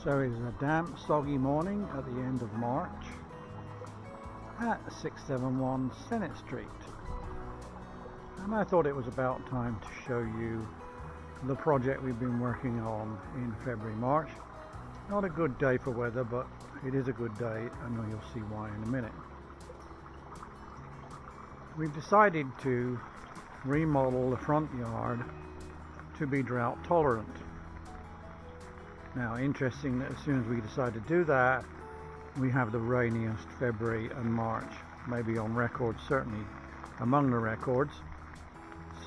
So it's a damp, soggy morning at the end of March at 671 Senate Street. And I thought it was about time to show you the project we've been working on in February, March. Not a good day for weather, but it is a good day, and you'll see why in a minute. We've decided to remodel the front yard to be drought tolerant. Now, interesting that as soon as we decide to do that, we have the rainiest February and March, maybe on record, certainly among the records.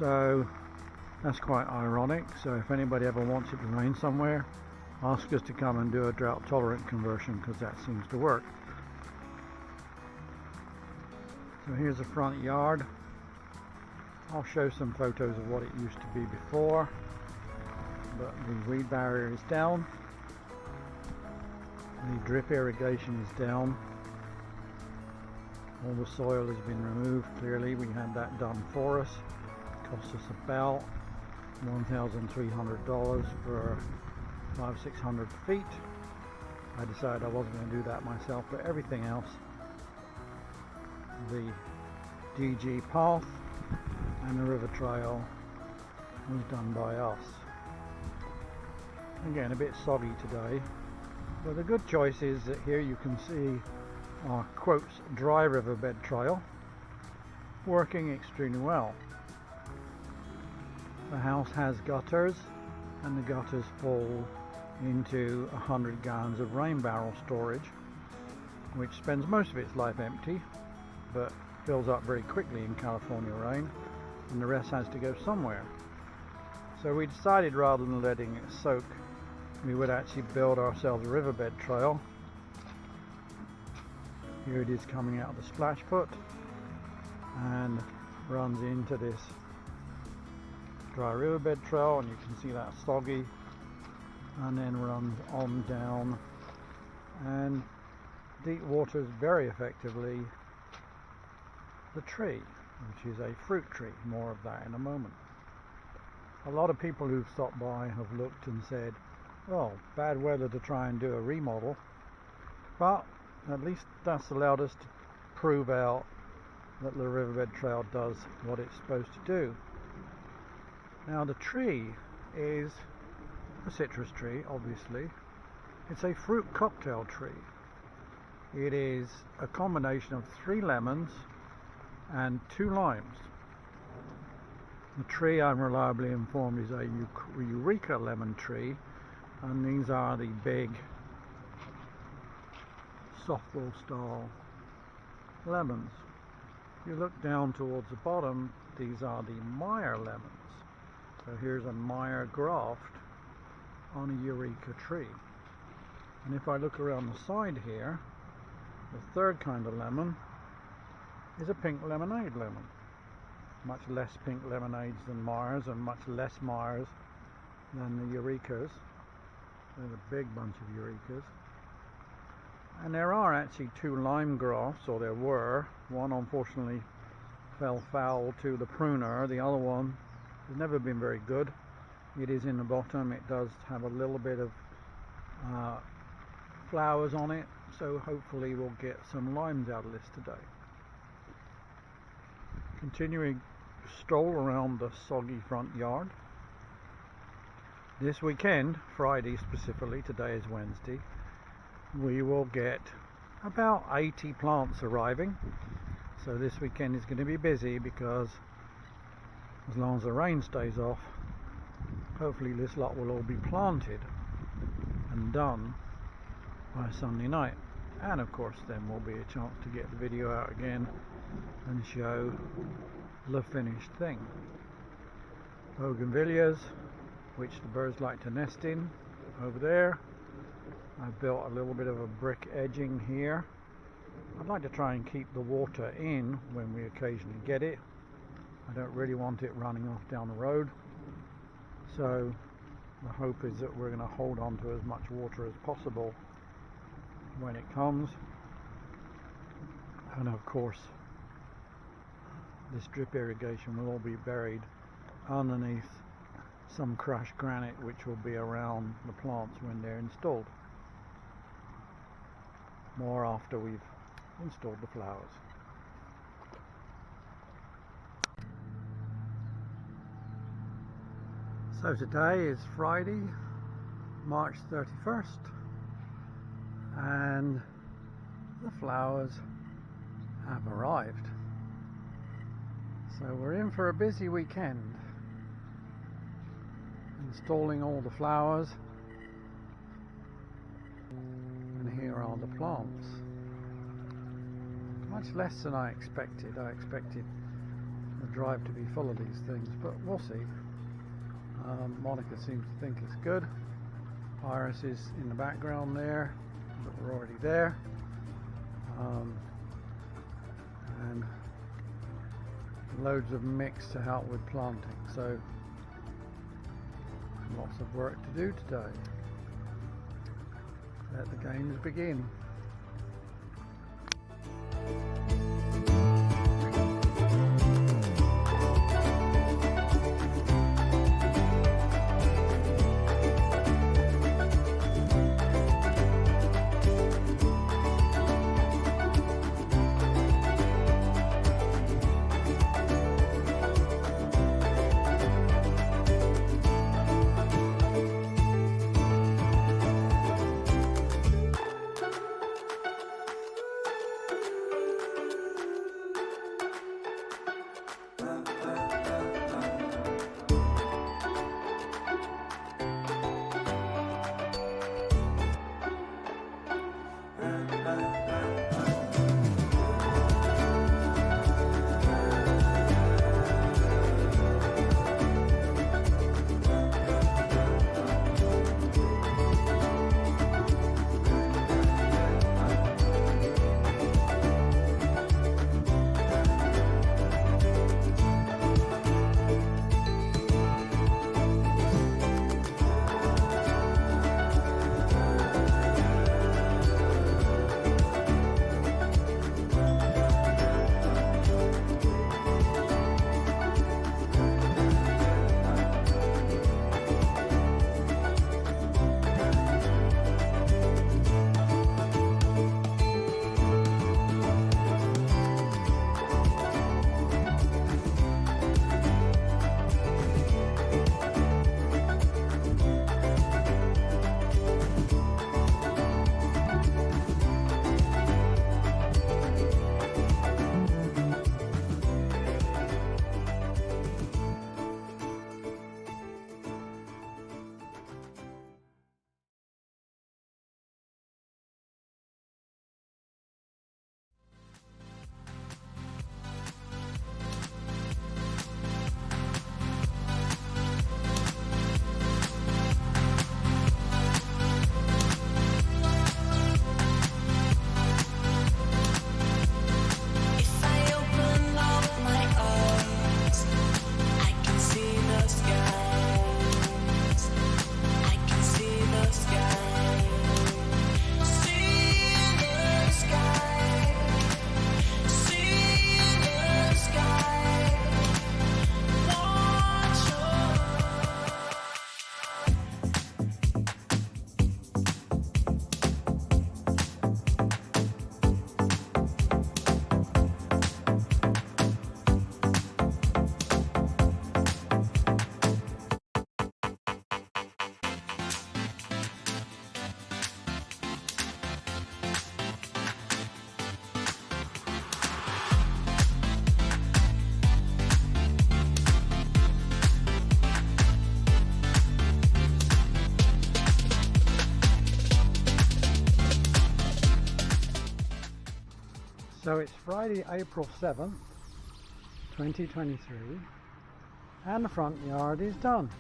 So that's quite ironic. So if anybody ever wants it to rain somewhere, ask us to come and do a drought tolerant conversion, because that seems to work. So here's the front yard. I'll show some photos of what it used to be before, but the weed barrier is down, the drip irrigation is down, all the soil has been removed. Clearly we had that done for us. It cost us about $1,300 for 500-600 feet. I decided I wasn't going to do that myself, but everything else, the DG path and the river trail, was done by us. Again, a bit soggy today, but the good choice is that here you can see our quotes dry riverbed trail working extremely well. The house has gutters, and the gutters fall into 100 gallons of rain barrel storage, which spends most of its life empty but fills up very quickly in California rain, and the rest has to go somewhere. So we decided, rather than letting it soak, we would actually build ourselves a riverbed trail. Here it is coming out of the splash put and runs into this dry riverbed trail, and you can see that soggy, and then runs on down and deep waters very effectively the tree, which is a fruit tree. More of that in a moment. A lot of people who've stopped by have looked and said, well, bad weather to try and do a remodel, but at least that's allowed us to prove out that the riverbed trail does what it's supposed to do. Now, the tree is a citrus tree, obviously. It's a fruit cocktail tree. It is a combination of 3 lemons and 2 limes. The tree, I'm reliably informed, is a Eureka lemon tree, and these are the big softball style lemons. If you look down towards the bottom, these are the Meyer lemons. So here's a Meyer graft on a Eureka tree. And if I look around the side here, the third kind of lemon is a pink lemonade lemon. Much less pink lemonades than Meyers, and much less Meyers than the Eurekas. There's a big bunch of Eurekas. And there are actually 2 lime grafts, or there were. One unfortunately fell foul to the pruner. The other one has never been very good. It is in the bottom. It does have a little bit of flowers on it, so hopefully we'll get some limes out of this today. Continuing stroll around the soggy front yard. This weekend, Friday specifically, today is Wednesday, we will get about 80 plants arriving. So this weekend is going to be busy, because as long as the rain stays off, hopefully this lot will all be planted and done by Sunday night. And of course then will be a chance to get the video out again and show the finished thing. Bougainvilleas, which the birds like to nest in, over there. I've built a little bit of a brick edging here. I'd like to try and keep the water in when we occasionally get it. I don't really want it running off down the road. So the hope is that we're going to hold on to as much water as possible when it comes. And of course, this drip irrigation will all be buried underneath some crushed granite, which will be around the plants when they're installed. more after we've installed the flowers. So today is Friday, March 31st, and the flowers have arrived. So we're in for a busy weekend, installing all the flowers, and here are the plants. Much less than I expected. I expected the drive to be full of these things, but we'll see. Monica seems to think it's good. Iris is in the background there, but we're already there. And loads of mix to help with planting, so lots of work to do today. Let the games begin. So it's Friday, April 7th, 2023, and the front yard is done.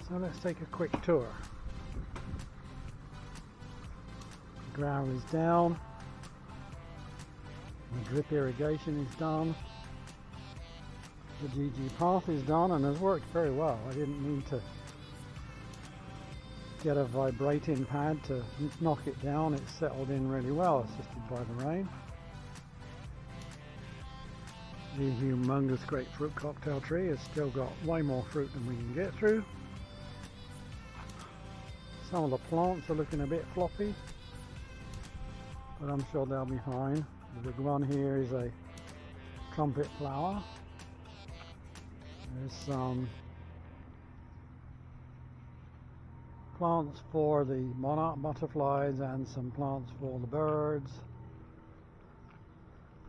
So let's take a quick tour. The ground is down, the drip irrigation is done, the GG path is done and has worked very well. I didn't need to get a vibrating pad to knock it down. It's settled in really well, assisted by the rain. The humongous grapefruit cocktail tree has still got way more fruit than we can get through. Some of the plants are looking a bit floppy. but I'm sure they'll be fine. The big one here is a trumpet flower. There's some plants for the monarch butterflies and some plants for the birds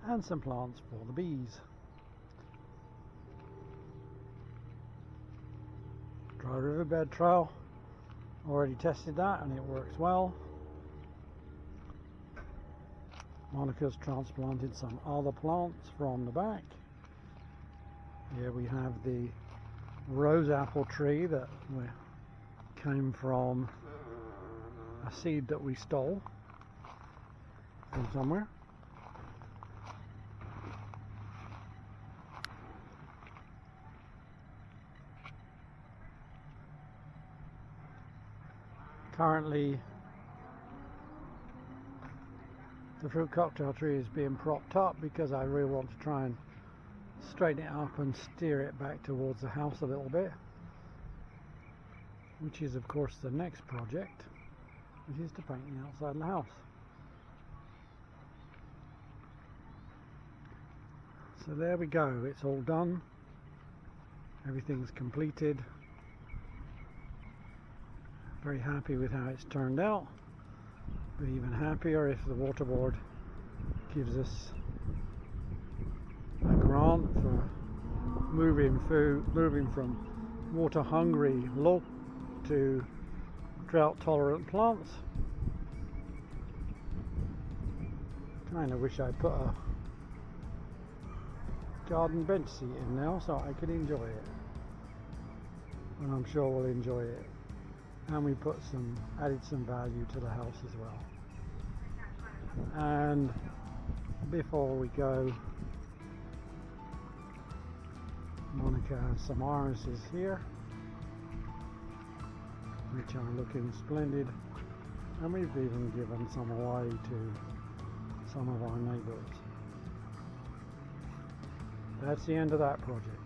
and some plants for the bees. Dry riverbed trail, already tested that and it works well. Monica's transplanted some other plants from the back. Here we have the rose apple tree that came from a seed that we stole from somewhere. Currently the fruit cocktail tree is being propped up because I really want to try and straighten it up and steer it back towards the house a little bit, which is of course the next project, which is to paint the outside of the house. So there we go, it's all done, everything's completed. Very happy with how it's turned out, but even happier if the water board gives us a grant for moving from water hungry low to drought tolerant plants. Kind of wish I put a garden bench seat in now so I could enjoy it, and I'm sure we'll enjoy it. And we added some value to the house as well. And before we go, Monica has some irises here, which are looking splendid, and we've even given some away to some of our neighbours. That's the end of that project.